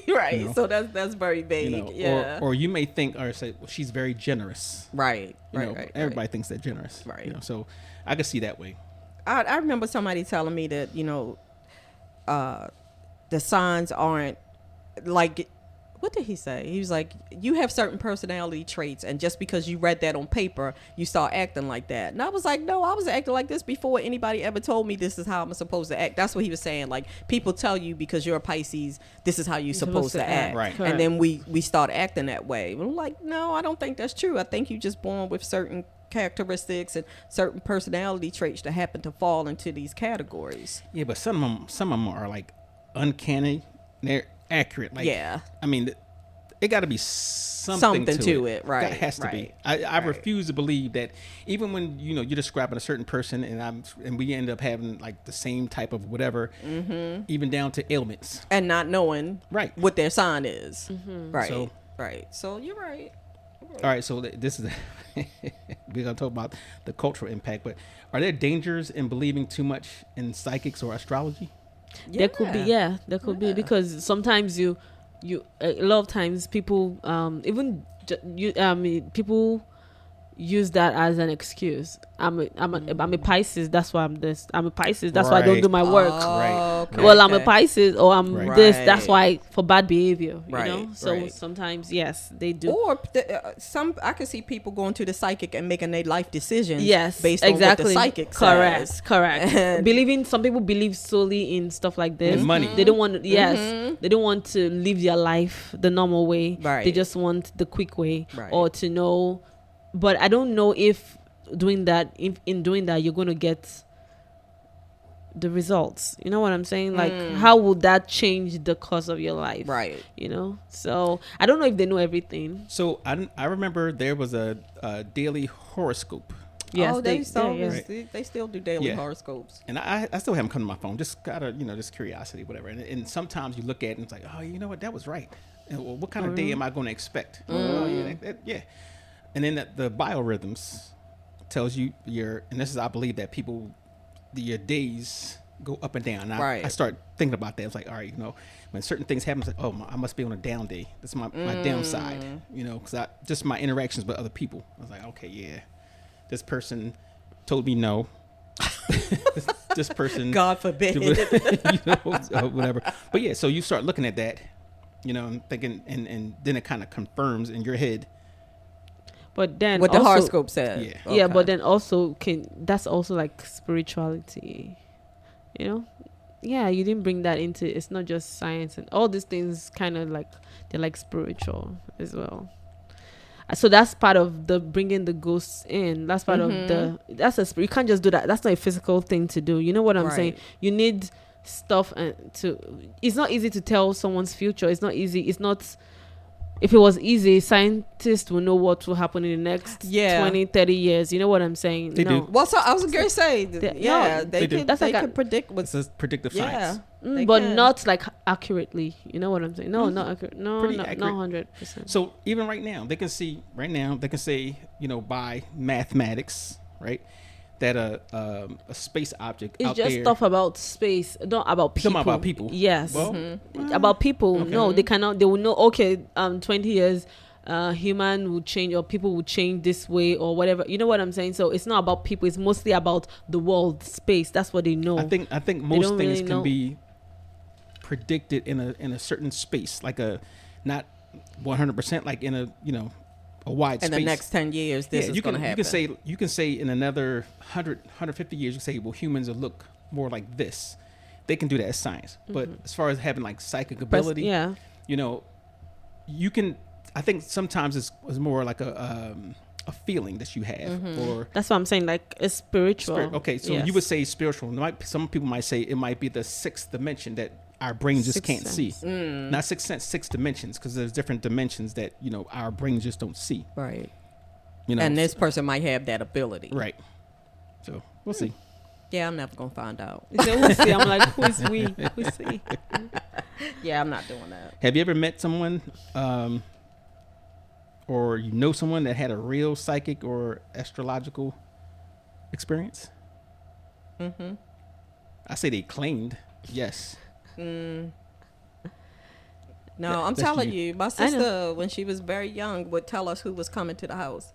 Right. So that's very vague. Yeah. Or you may think or say, well, she's very generous. Right. Right. Everybody thinks they're generous. Right. So I can see that way. I remember somebody telling me that, the signs aren't like, what did he say? He was like, you have certain personality traits, and just because you read that on paper, you start acting like that. And I was like, no, I was acting like this before anybody ever told me this is how I'm supposed to act. That's what he was saying. Like, people tell you because you're a Pisces, this is how you're supposed to act. Right. And then we start acting that way. I'm like, no, I don't think that's true. I think you're just born with certain characteristics and certain personality traits that happen to fall into these categories. Yeah, but some of them are like uncanny, they're accurate. Like, Yeah. I mean, it got to be something to it, right? It has to be. I refuse to believe that even when you're describing a certain person and we end up having like the same type of whatever, even down to ailments, and not knowing right what their sign is, right? So, right. So you're right. All right, so this is we're gonna talk about the cultural impact, but are there dangers in believing too much in psychics or astrology? There could be, there could be, because sometimes you a lot of times people people use that as an excuse. I'm a Pisces, that's why I'm this. I'm a Pisces, that's why I don't do my work. Right. Well, I'm a Pisces, or I'm Right. this. That's why, for bad behavior. Right, You know. So right. sometimes, yes, they do. Or I can see people going to the psychic and making their life decisions. Yes, based exactly. on what the psychic Correct, says. correct. And- Believing, some people believe solely in stuff like this. And money. They don't want. Yes, they don't want to live their life the normal way. Right. They just want the quick way, Right. or to know. But I don't know if doing that, in doing that, you're going to get the results. You know what I'm saying? Like, how would that change the course of your life? Right. You know. So I don't know if they know everything. So I remember there was a daily horoscope, Yes, they still yeah. they still do daily Yeah. horoscopes. and I still haven't come to my phone. Just gotta just curiosity, whatever. And sometimes you look at it and it's like, oh, you know what, that was right. And, well, what kind of day am I going to expect? Oh, yeah, yeah. And then the biorhythms tells you and this is, I believe that your days go up and down. And Right. I start thinking about that. It's like, all right, when certain things happen, it's like, oh, I must be on a down day. That's my downside, because just my interactions with other people. I was like, okay, yeah, this person told me no. this person, God forbid. whatever. But yeah, so you start looking at that, and thinking, and then it kind of confirms in your head. But then what the also, horoscope said. Yeah. Yeah, Okay. but then also that's also like spirituality, Yeah, you didn't bring that into. It's not just science, and all these things kind of like, they're like spiritual as well. So that's part of the bringing the ghosts in. That's part of you can't just do that. That's not a physical thing to do. You know what I'm saying? You need stuff it's not easy to tell someone's future. It's not easy. It's not. If it was easy, scientists will know what will happen in the next 20, 30 years. You know what I'm saying? They do. Well, so I was going to say, they do. They could predict what's. It's a predictive science. But not like accurately. You know what I'm saying? No, not accurate. No, Pretty not accurate. 100%. So even right now, they can say, by mathematics, right, that a space object It's out just there. stuff about space, not about people. Talking about people. Yes. Well, About people. Okay. No, they cannot. They will know. Okay, 20 years, human will change, or people will change this way, or whatever. You know what I'm saying? So it's not about people. It's mostly about the world, space. That's what they know. I think most don't things really can know. be predicted in a certain space, like not 100%, like in a wide In space. the next 10 years, this is going to happen. You can say in another 150 years, you can say, well, humans will look more like this. They can do that as science. But as far as having like psychic ability, yeah. you can. I think sometimes it's more like a feeling that you have, or That's what I'm saying. Like, it's spiritual. okay. So Yes. you would say spiritual. Some people might say it might be the sixth dimension that our brains just Sixth can't sense. see. Not sixth sense, six dimensions, because there's different dimensions that our brains just don't see. Right. So- And this person might have that ability. right. So we'll see. Yeah, I'm never going to find out. So we'll see. I'm like, who is we? We'll see. Yeah, I'm not doing that. Have you ever met someone, or someone that had a real psychic or astrological experience? I say they claimed. Yes. No, That- I'm that's telling you. you, my sister, when she was very young, would tell us who was coming to the house.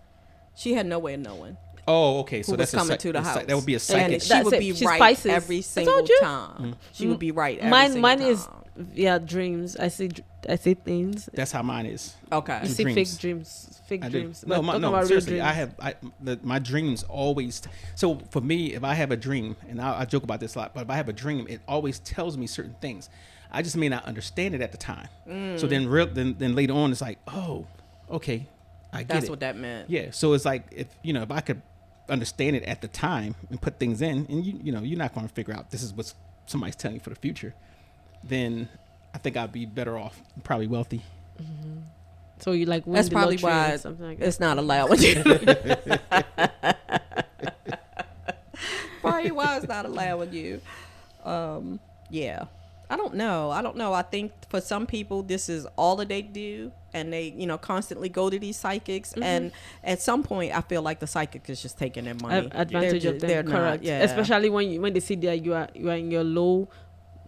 She had no way of knowing Oh, okay. So who that's was coming to the house. That would be a And psychic. she That's would it. be She's right Pisces. every I single told you. time. She would be right every single Mine time. is dreams. I see things. That's how mine is. Okay. You see dreams. fake dreams. Fake I do. dreams. No, But talking about real seriously. dreams. My dreams always. So for me, if I have a dream, and I joke about this a lot, but if I have a dream, it always tells me certain things. I just may not understand it at the time. So then later on, it's like, oh, okay, I get That's it. what that meant. Yeah. So it's like if I could understand it at the time and put things in, and you're not going to figure out this is what somebody's telling you for the future. then I think I'd be better off, probably wealthy. So you like win That's the probably lottery why or something like that. it's not allowing you. Probably why it's not allowing you. Yeah. I don't know. I think for some people this is all that they do, and they, constantly go to these psychics. And at some point, I feel like the psychic is just taking their money, Advantage of them. They're Correct. not, yeah. Especially when they see that you are in your low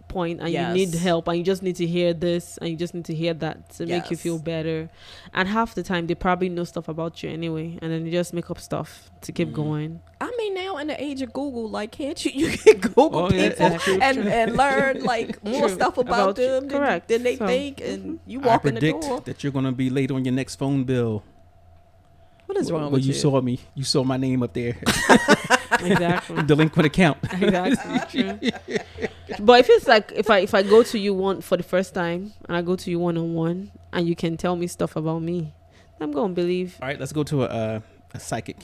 point and you Yes. need help, and you just need to hear this and you just need to hear that to make you Yes. feel better. And half the time they probably know stuff about you anyway, and then they just make up stuff to keep going. I mean, now in the age of Google, like, can't you can Google people and learn like more stuff about them Correct. than they So, think, and you I walk in the predict door. that you're gonna be late on your next phone bill. What is wrong Well, with you saw me. You saw my name up there. Exactly. Delinquent account. Exactly. True. But if it's like if I go to you for the first time, and I go to you one-on-one, and you can tell me stuff about me, I'm gonna believe. All right, let's go to a psychic.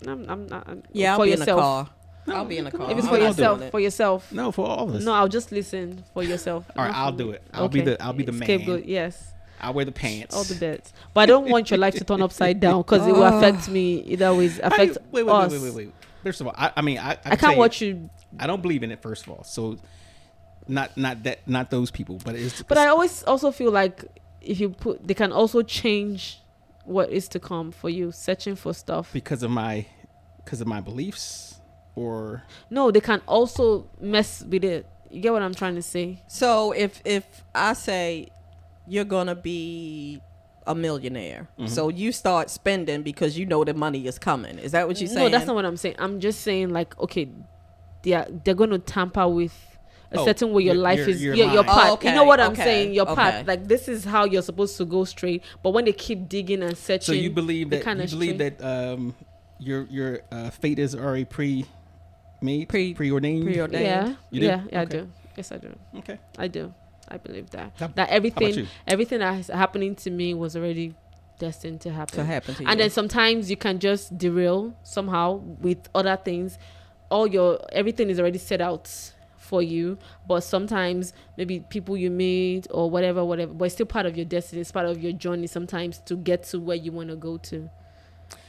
I'm not. Yeah, I'll for be yourself. in the car. I'll be in the car. If it's Oh, for I'll do yourself, it. for yourself. No, for all of us. No, I'll just listen for yourself. All right, Not I'll for do me. it. I'll be the man. Scapegoat, yes. I'll wear the pants. All the bets. But I don't want your life to turn upside down, because it will affect me. It always affects Wait. us. First of all, I mean, I I can't watch you. I don't believe in it. First of all, so not those people, but it's. But I always also feel like if you put, they can also change what is to come for you, searching for stuff. because of my beliefs, or No, they can also mess with it. You get what I'm trying to say? So if I say you're gonna be a millionaire, so you start spending because you know the money is coming. Is that what you're saying? No, that's not what I'm saying. I'm just saying, like, okay, they're going to tamper with a certain way your life is, your mind. path. Oh, okay, You know what I'm okay, saying? Your okay. path. Like, this is how you're supposed to go straight. But when they keep digging and searching, so you believe they that kinda stray. Your fate is already preordained. Preordained. Yeah, You do? yeah, I Okay. do. Yes, I do. Okay. I do. I believe that. How That about you? everything that is happening to me was already destined to happen. To happen to you. And then sometimes you can just derail somehow with other things. Everything is already set out for you, but sometimes maybe people you meet or whatever, but it's still part of your destiny. It's part of your journey sometimes to get to where you want to go to.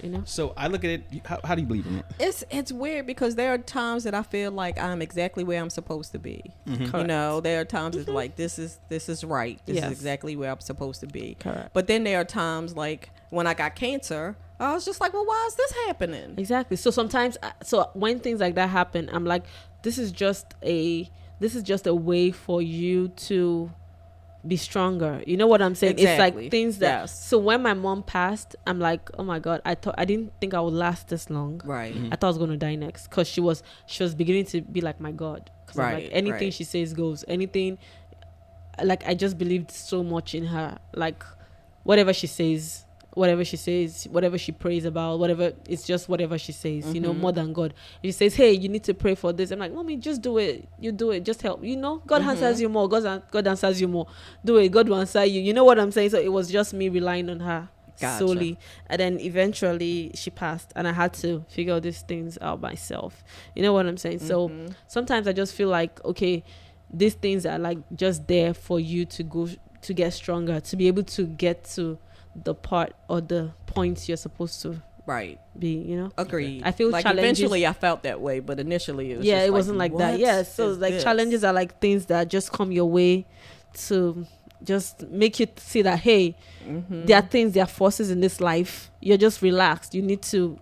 You know? So I look at it. How do you believe in it? It's weird because there are times that I feel like I'm exactly where I'm supposed to be. Mm-hmm. You know, there are times it's like this is right. This Yes. is exactly where I'm supposed to be. Correct. But then there are times like when I got cancer, I was just like, well, why is this happening? Exactly. So sometimes, when things like that happen, I'm like, this is just a way for you to be stronger. You know what I'm saying? It's Exactly. like things that. Yes. So when my mom passed, I'm like, oh my God, I didn't think I would last this long. Right. I thought I was gonna die next, because she was beginning to be like my God. 'Cause I'm like, Right, anything right. she says goes. Anything, like, I just believed so much in her. Like, whatever she says, whatever she prays about, whatever, it's just whatever she says, you know, more than God. If she says, hey, you need to pray for this, I'm like, mommy, just do it. You do it. Just help. You know, God answers you more. God answers you more. Do it. God will answer you. You know what I'm saying? So it was just me relying on her Gotcha. solely. And then eventually she passed, and I had to figure these things out myself. You know what I'm saying? So sometimes I just feel like, okay, these things are like just there for you to go to get stronger, to be able to get to the part or the points you're supposed to Right. be, you know. Agreed. I feel like challenges- eventually I felt that way, but initially it was Yeah, just it wasn't like that. what Yeah, so is like this? challenges are like things that just come your way to just make you see that, hey, there are things, there are forces in this life. You're just relaxed. You need to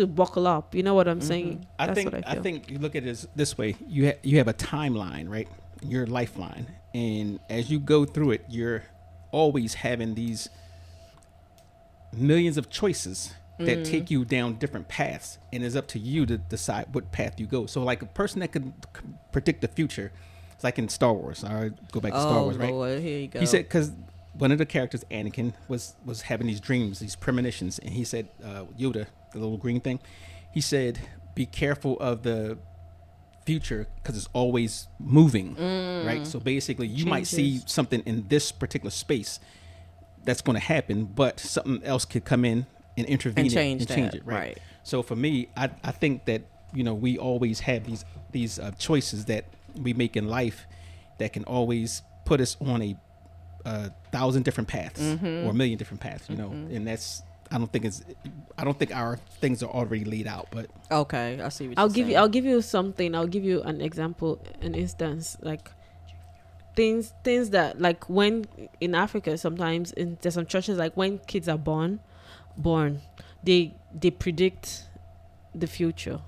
buckle up. You know what I'm saying? I That's think what I feel. think you look at it this way. You have a timeline, right? Your lifeline, and as you go through it, you're always having these millions of choices that take you down different paths, and it's up to you to decide what path you go. So, like a person that can predict the future, it's like in Star Wars. I go back to Star Wars, right? Lord, here you go. He said, because one of the characters, Anakin, was having these dreams, these premonitions, and he said, Yoda, the little green thing, he said, be careful of the future because it's always moving, right? So basically, you might see Changes. something in this particular space that's going to happen, but something else could come in and intervene And change it, right? right. So for me, I think that we always have these choices that we make in life that can always put us on a 1,000 different paths or a million different paths, you know, and that's, I don't think our things are already laid out, but Okay, I see what I'll you're give saying. you. I'll give you something. I'll give you an example, an instance, like things that, like, when in Africa, sometimes there's some churches, like when kids are born, they predict the future.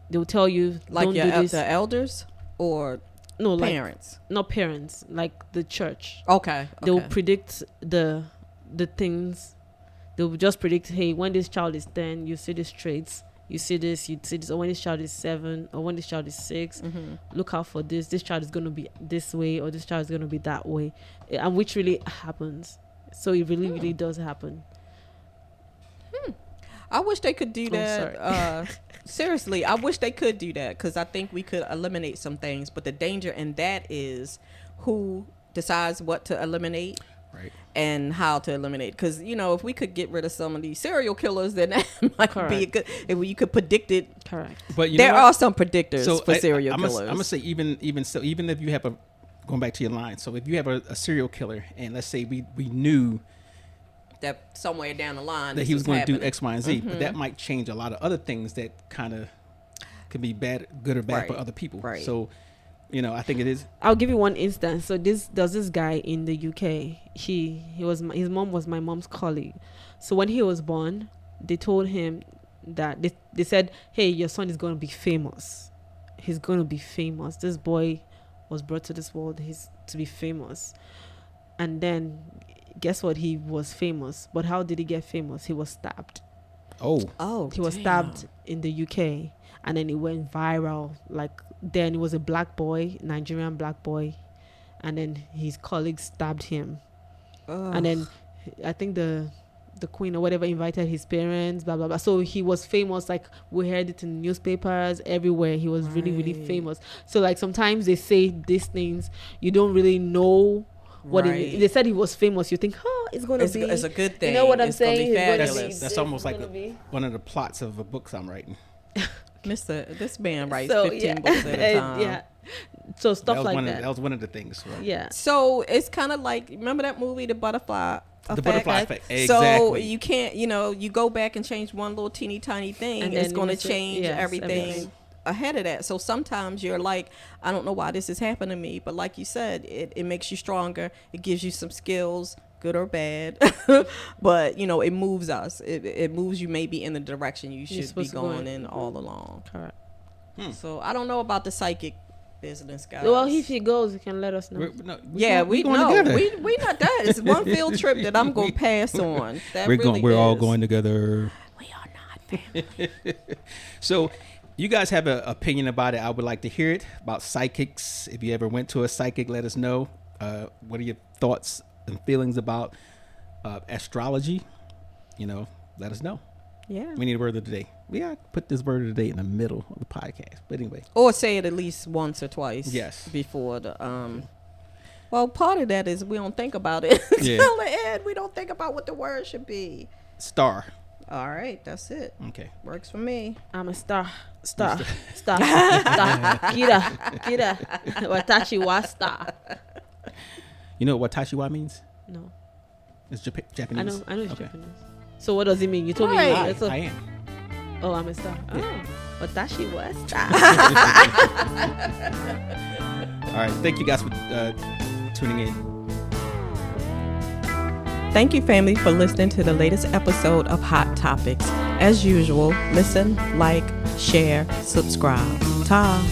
They'll tell you, Like don't your do this. the elders or No, like parents. not parents, like the church. Okay. They'll okay. predict the things. They'll just predict, hey, when this child is 10, you see these traits, you see this, or when this child is 7, or when this child is 6, look out for this. This child is going to be this way, or this child is going to be that way, and which really happens. So it really, really does happen. I wish they could do Oh, that. Seriously, I wish they could do that, because I think we could eliminate some things. But the danger in that is who decides what to eliminate. right. And how to eliminate, because you know, if we could get rid of some of these serial killers, then that might be a good. If you could predict it, Correct. But there are some predictors for serial I'm killers. gonna say even if you have going back to your line, so if you have a serial killer, and let's say we knew that somewhere down the line that this he was going to do happening. X, Y, and Z, but that might change a lot of other things that kind of could be good or bad for Right. other people. Right. So, you know, I think it is. I'll give you one instance. So there's this guy in the UK. His mom was my mom's colleague. So when he was born, they told him that they said, hey, your son is going to be famous. He's going to be famous. This boy was brought to this world. He's to be famous. And then guess what? He was famous. But how did he get famous? He was stabbed. Oh, He was stabbed in the UK, and then it went viral. Like, then it was a black boy, Nigerian black boy, and then his colleagues stabbed him. And then I think the queen or whatever invited his parents, blah blah blah. So he was famous. Like, we heard it in newspapers everywhere. He was really, really famous. So like sometimes they say these things, you don't really know what Right. they said. He was famous. You think, oh, it's gonna be. It's a good thing. You know what I'm It's gonna saying? be It's gonna fabulous. that's this almost is like gonna be- one of the plots of a book I'm writing. This man writes So 15 books at a time. yeah. So stuff That was like that was one of the things. Right? Yeah. So it's kind of like, remember that movie, The Butterfly Effect? The Butterfly Effect, So exactly. you can't, you go back and change one little teeny tiny thing, And it's then going to it's- change yes, everything everything. ahead of that. So sometimes you're like, I don't know why this is happening to me, but like you said, it makes you stronger. It gives you some skills, good or bad, but it moves us. It moves you maybe in the direction you should be supposed to go going in. in all along. Correct. So I don't know about the psychic business, guys. Well, if he goes, you can let us know. We going know together. we not that. It's one field trip that I'm gonna pass on. That really We're all is. going together. We are not family. So, you guys have an opinion about it. I would like to hear it about psychics. If you ever went to a psychic, let us know. What are your thoughts and feelings about astrology? Let us know. Yeah. We need a word of the day. We gotta put this word of the day in the middle of the podcast. But anyway, Or say it at least once or twice. Yes. Before the Well, part of that is we don't think about it Yeah. until the end. We don't think about what the word should be. star. All right, that's it. Okay. Works for me. I'm a star. Kira. Watashi wa star. You know what Watashi wa means? No, It's Japanese. I know it's Okay. Japanese. So what does it mean? You told me. Right. It's a- I am. oh, I'm a star. Oh, watashi wa star. All right. Thank you guys for tuning in. Thank you, family, for listening to the latest episode of Hot Topics. As usual, listen, like, share, subscribe. Ta.